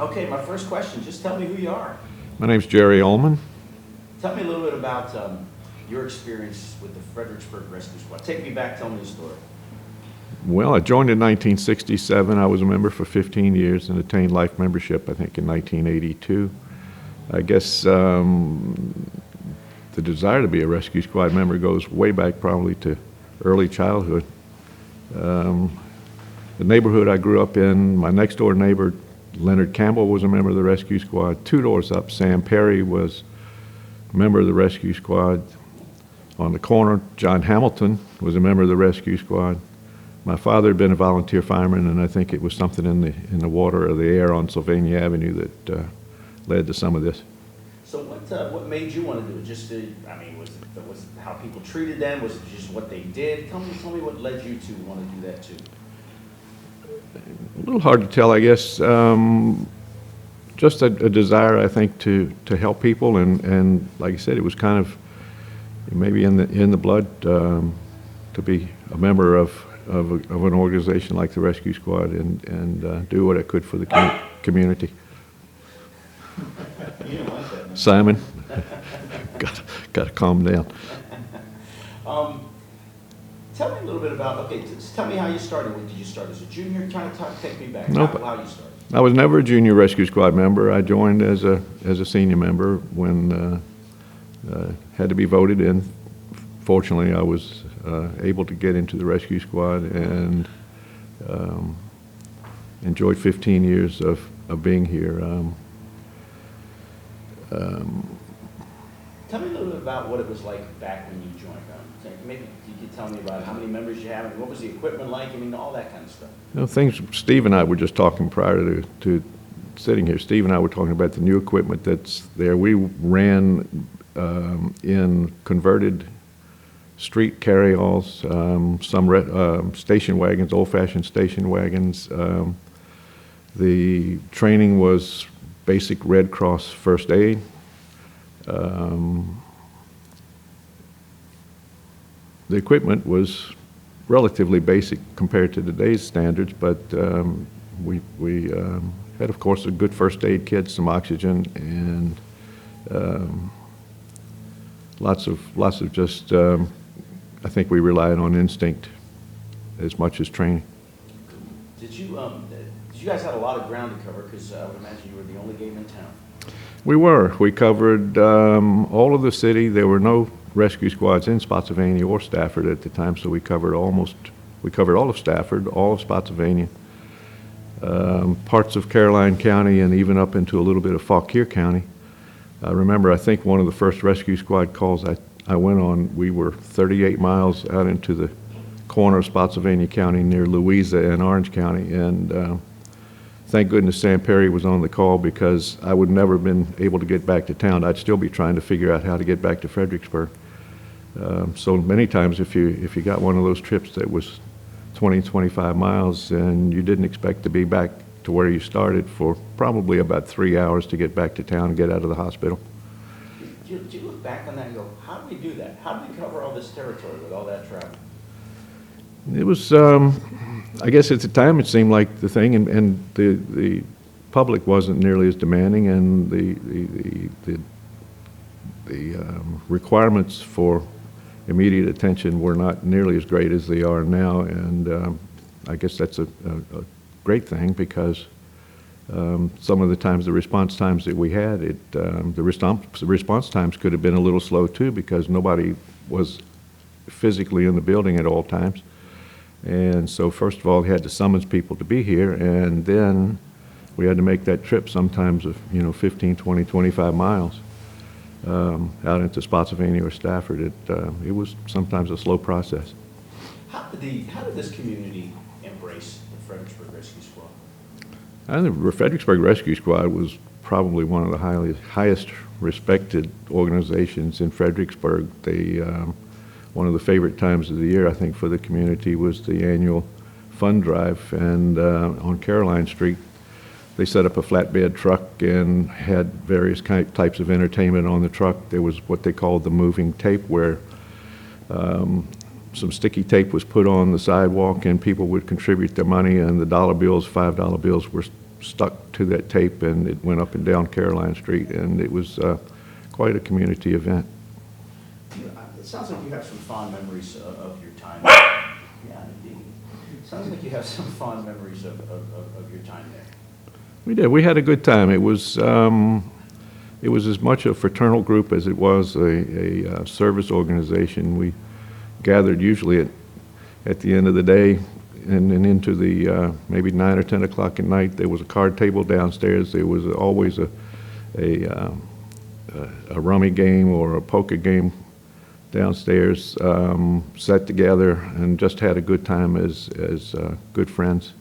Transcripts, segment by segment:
Okay, my first question, just tell me who you are. My name's Jerry Ulman. Tell me a little bit about your experience with the Fredericksburg Rescue Squad. Take me back, tell me the story. Well, I joined in 1967. I was a member for 15 years and attained life membership, I think, in 1982. I guess the desire to be a rescue squad member goes way back probably to early childhood. The neighborhood I grew up in, my next door neighbor, Leonard Campbell, was a member of the rescue squad. 2 doors up, Sam Perry was a member of the rescue squad. On the corner, John Hamilton was a member of the rescue squad. My father had been a volunteer fireman, and I think it was something in the water or the air on Sylvania Avenue that led to some of this. So what made you want to do it? Just to, I mean, was it how people treated them? Was it just what they did? Tell me what led you to want to do that too. A little hard to tell, I guess. Just a desire, I think, to help people, and like I said, it was kind of maybe in the blood to be a member of an organization like the Rescue Squad and do what I could for the community. You didn't like that, man. Simon, got to calm down. Tell me a little bit about, okay, tell me how you started. Did you start as a junior? Take me back. Nope. How you started. I was never a junior rescue squad member. I joined as a senior member when had to be voted in. Fortunately, I was able to get into the rescue squad and enjoyed 15 years of being here. Tell me a little bit about what it was like back when you joined. Maybe you could tell me about how many members you have and what was the equipment like. I mean, all that kind of stuff. Things Steve and I were just talking prior to sitting here. Steve and I were talking about the new equipment that's there. We ran in converted street carryalls, some station wagons, old-fashioned station wagons. The training was basic Red Cross first aid. The equipment was relatively basic compared to today's standards, but we had, of course, a good first aid kit, some oxygen, and lots of just. I think we relied on instinct as much as training. Did you guys have a lot of ground to cover? Because I would imagine you were the only game in town. We were. We covered all of the city. There were no rescue squads in Spotsylvania or Stafford at the time, so we covered all of Stafford, all of Spotsylvania, parts of Caroline County, and even up into a little bit of Fauquier County. I remember, I think one of the first rescue squad calls I went on, we were 38 miles out into the corner of Spotsylvania County near Louisa and Orange County, and thank goodness Sam Perry was on the call, because I would never have been able to get back to town. I'd still be trying to figure out how to get back to Fredericksburg. So many times if you got one of those trips that was 20, 25 miles and you didn't expect to be back to where you started for probably about 3 hours to get back to town and get out of the hospital. Do you look back on that and go, how did we do that? How did we cover all this territory with all that travel? It was, I guess at the time it seemed like the thing, and the public wasn't nearly as demanding, and the requirements for immediate attention were not nearly as great as they are now, and I guess that's a great thing, because some of the times, the response times that we had, the response times could have been a little slow too, because nobody was physically in the building at all times. And so first of all, we had to summons people to be here, and then we had to make that trip sometimes of 15, 20, 25 miles out into Spotsylvania or Stafford. It was sometimes a slow process. How did this community embrace the Fredericksburg Rescue Squad? I think the Fredericksburg Rescue Squad was probably one of the highest respected organizations in Fredericksburg. One of the favorite times of the year, I think, for the community was the annual fund drive, and on Caroline Street, they set up a flatbed truck and had various types of entertainment on the truck. There was what they called the moving tape, where some sticky tape was put on the sidewalk and people would contribute their money, and the dollar bills, $5 bills, were stuck to that tape, and it went up and down Caroline Street, and it was quite a community event. It sounds like you have some fond memories of your time. Yeah, indeed. Sounds like you have some fond memories of your time there. We did. We had a good time. It was as much a fraternal group as it was a service organization. We gathered usually at the end of the day and into the maybe 9 or 10 o'clock at night. There was a card table downstairs. There was always a rummy game or a poker game downstairs, sat together and just had a good time as good friends.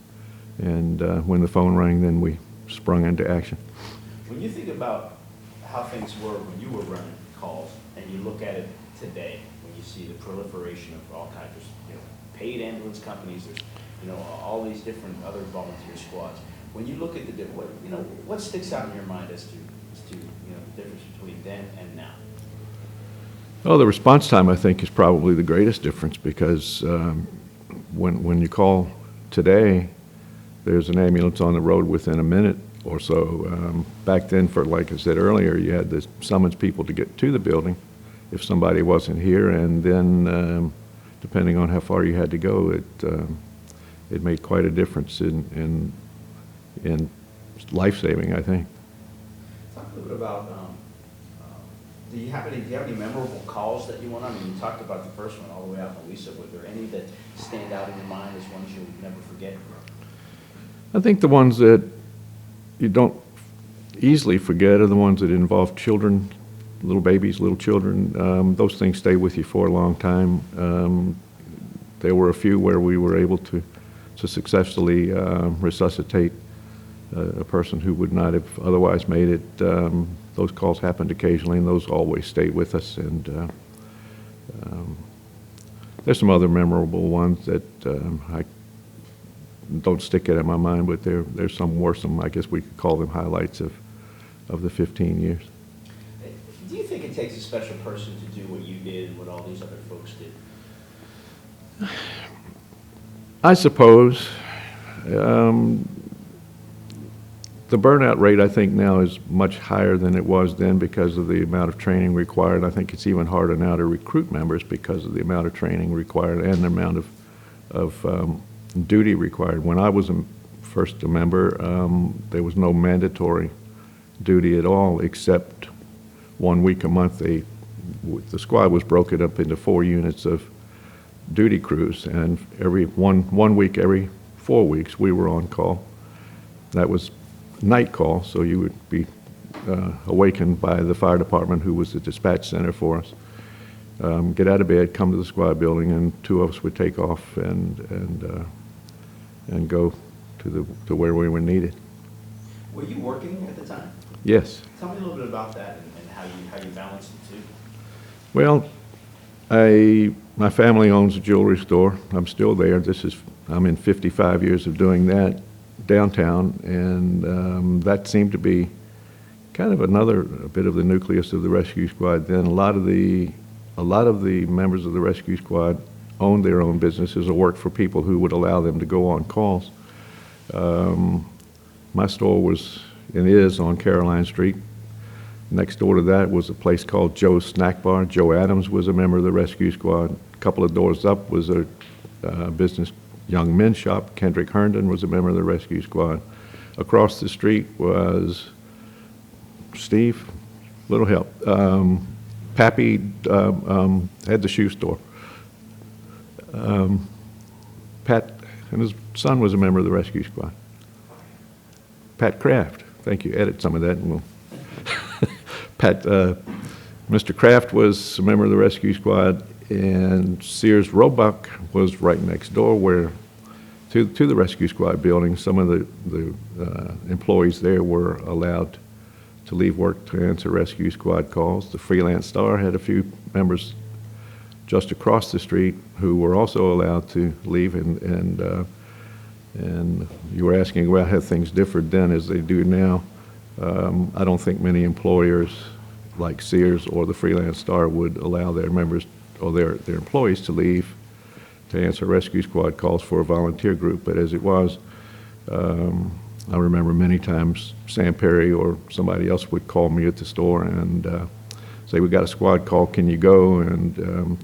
And when the phone rang, then we sprung into action. When you think about how things were when you were running calls, and you look at it today, when you see the proliferation of all kinds of, paid ambulance companies, there's, all these different other volunteer squads. When you look at what sticks out in your mind as to the difference between then and now? Well, the response time, I think, is probably the greatest difference, because when you call today, there's an ambulance on the road within a minute or so. Back then, like I said earlier, you had to summons people to get to the building if somebody wasn't here, and then depending on how far you had to go, it made quite a difference in life-saving, I think. Talk a little bit about, do you have any memorable calls that you went on? I mean, you talked about the first one all the way out in Louisa. Were there any that stand out in your mind as ones you'll never forget? I think the ones that you don't easily forget are the ones that involve children, little babies, little children. Those things stay with you for a long time. There were a few where we were able to successfully resuscitate a person who would not have otherwise made it. Those calls happened occasionally, and those always stayed with us. And there's some other memorable ones that I don't stick it in my mind, but there's some worse. I guess we could call them highlights of the 15 years. Do you think it takes a special person to do what you did and what all these other folks did? I suppose. The burnout rate, I think, now is much higher than it was then because of the amount of training required. I think it's even harder now to recruit members because of the amount of training required and the amount of duty required. When I was first a member, there was no mandatory duty at all, except 1 week a month. The squad was broken up into 4 units of duty crews, and every one week, every 4 weeks, we were on call. That was night call, so you would be awakened by the fire department, who was the dispatch center for us. Get out of bed, come to the squad building, and 2 of us would take off and go to where we were needed. Were you working at the time? Yes. Tell me a little bit about that and how you balanced the two. Well, my family owns a jewelry store. I'm still there. I'm in 55 years of doing that downtown, and that seemed to be kind of a bit of the nucleus of the rescue squad. Then a lot of the members of the rescue squad owned their own businesses or worked for people who would allow them to go on calls. My store was and is on Caroline Street. Next door to that was a place called Joe's Snack Bar. Joe Adams was a member of the rescue squad. A couple of doors up was a business young men's shop. Kendrick Herndon was a member of the rescue squad. Across the street was Steve, little help. Pappy had the shoe store. Pat and his son was a member of the rescue squad. Pat Kraft, thank you. Edit some of that, and we'll. Mr. Kraft was a member of the rescue squad, and Sears Roebuck was right next door, to the rescue squad building. Some of the employees there were allowed to leave work to answer rescue squad calls. The Freelance Star had a few members just across the street who were also allowed to leave, and you were asking about how things differed then as they do now. I don't think many employers like Sears or the Freelance Star would allow their members or their employees to leave to answer rescue squad calls for a volunteer group, but as it was, I remember many times Sam Perry or somebody else would call me at the store and say, "We got a squad call, can you go?" And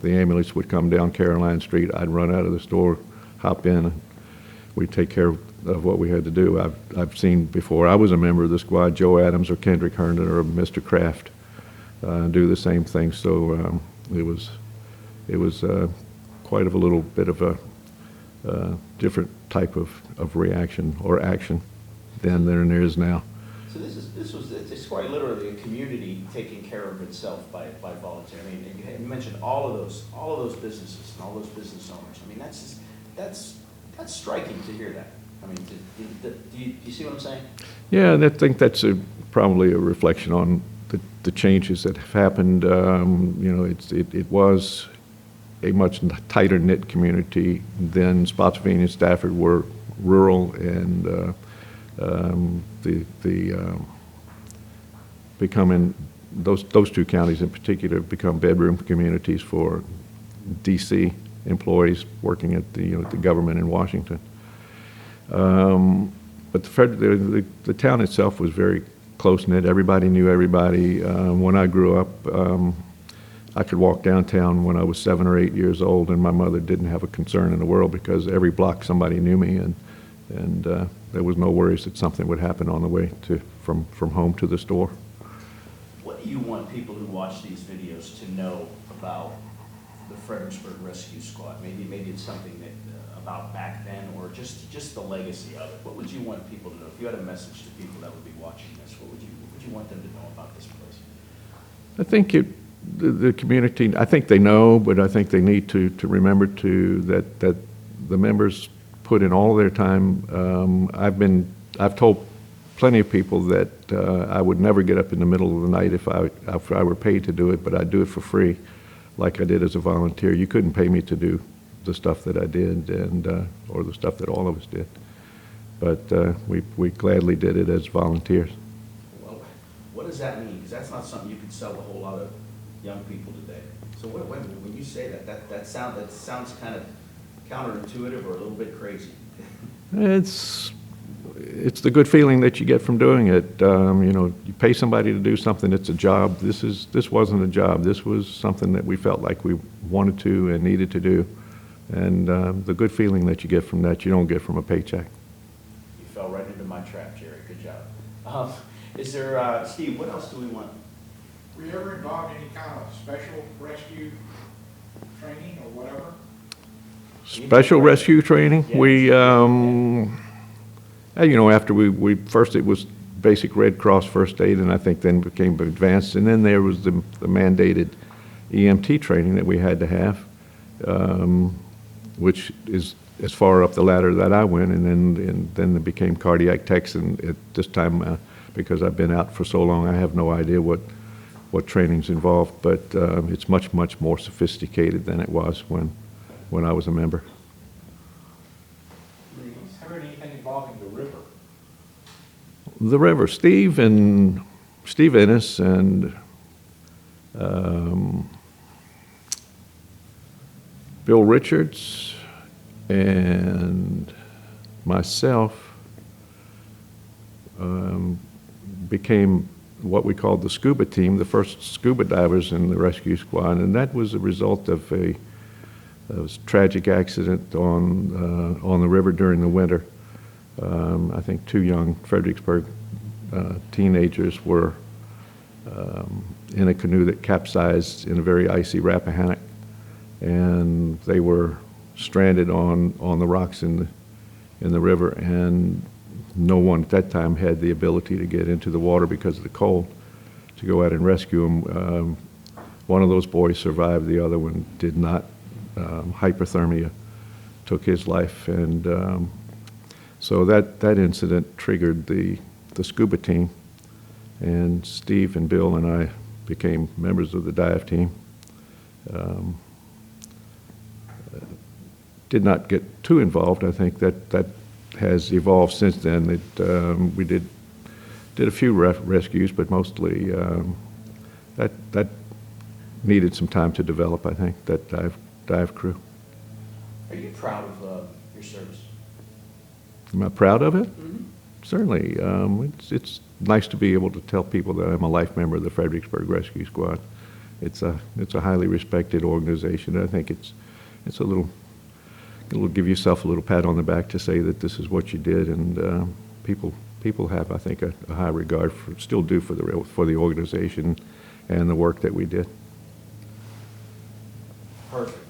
the ambulance would come down Caroline Street. I'd run out of the store, hop in, and we'd take care of what we had to do. I've seen before I was a member of the squad, Joe Adams or Kendrick Herndon or Mr. Kraft do the same thing. So it was quite of a little bit of a different type of reaction or action then than there is now. So it's quite literally a community taking care of itself by volunteer. I mean, you mentioned all of those businesses and all those business owners. I mean, that's striking to hear that. I mean, do you see what I'm saying? Yeah, and I think that's probably a reflection on the changes that have happened. You know, it was a much tighter knit community. Then Spotsylvania and Stafford were rural, and becoming those two counties in particular have become bedroom communities for D.C. employees working at the government in Washington. But the town itself was very close-knit. Everybody knew everybody. When I grew up, I could walk downtown when I was 7 or 8 years old, and my mother didn't have a concern in the world because every block somebody knew me, and there was no worries that something would happen on the way from home to the store. What do you want people who watch these videos to know about the Fredericksburg Rescue Squad? Maybe it's something that about back then, or just the legacy of it. What would you want people to know? If you had a message to people that would be watching this, what would you want them to know about this place? I think the community, I think they know, but I think they need to remember that the members put in all their time. I've told plenty of people that I would never get up in the middle of the night if I were paid to do it, but I'd do it for free, like I did as a volunteer. You couldn't pay me to do the stuff that I did, and or the stuff that all of us did, but we gladly did it as volunteers. Well, what does that mean? Because that's not something you could sell to a whole lot of young people today. So when you say that sounds kind of counterintuitive or a little bit crazy. It's the good feeling that you get from doing it. You know, you pay somebody to do something. It's a job. This wasn't a job. This was something that we felt like we wanted to and needed to do. And the good feeling that you get from that, you don't get from a paycheck. You fell right into my trap, Jerry. Good job. Is there, Steve, what else do we want? Were you ever involved in any kind of special rescue training or whatever? Special rescue training? Yes. We, you know, after we first, it was basic Red Cross first aid, and I think then became advanced, and then there was the mandated EMT training that we had to have, which is as far up the ladder that I went, and then it became cardiac techs, and at this time, because I've been out for so long, I have no idea what training's involved, but it's much more sophisticated than it was when I was a member. Have you heard anything involving the river? The river, Steve Ennis and Bill Richards and myself became what we called the scuba team, the first scuba divers in the rescue squad, and that was a result of a tragic accident on the river during the winter. I think 2 young Fredericksburg teenagers were in a canoe that capsized in a very icy Rappahannock, and they were stranded on the rocks in the river, and no one at that time had the ability to get into the water because of the cold to go out and rescue them. One of those boys survived, the other one did not. Hypothermia took his life, and so that incident triggered the scuba team, and Steve and Bill and I became members of the dive team. Did not get too involved. I think that has evolved since then. We did a few rescues, but mostly that needed some time to develop. I think that dive crew. Are you proud of your service? Am I proud of it? Mm-hmm. Certainly. It's nice to be able to tell people that I'm a life member of the Fredericksburg Rescue Squad. It's a highly respected organization. I think it's a little, it'll give yourself a little pat on the back to say that this is what you did, and people have, I think, a high regard for, still do, for the organization and the work that we did. Perfect.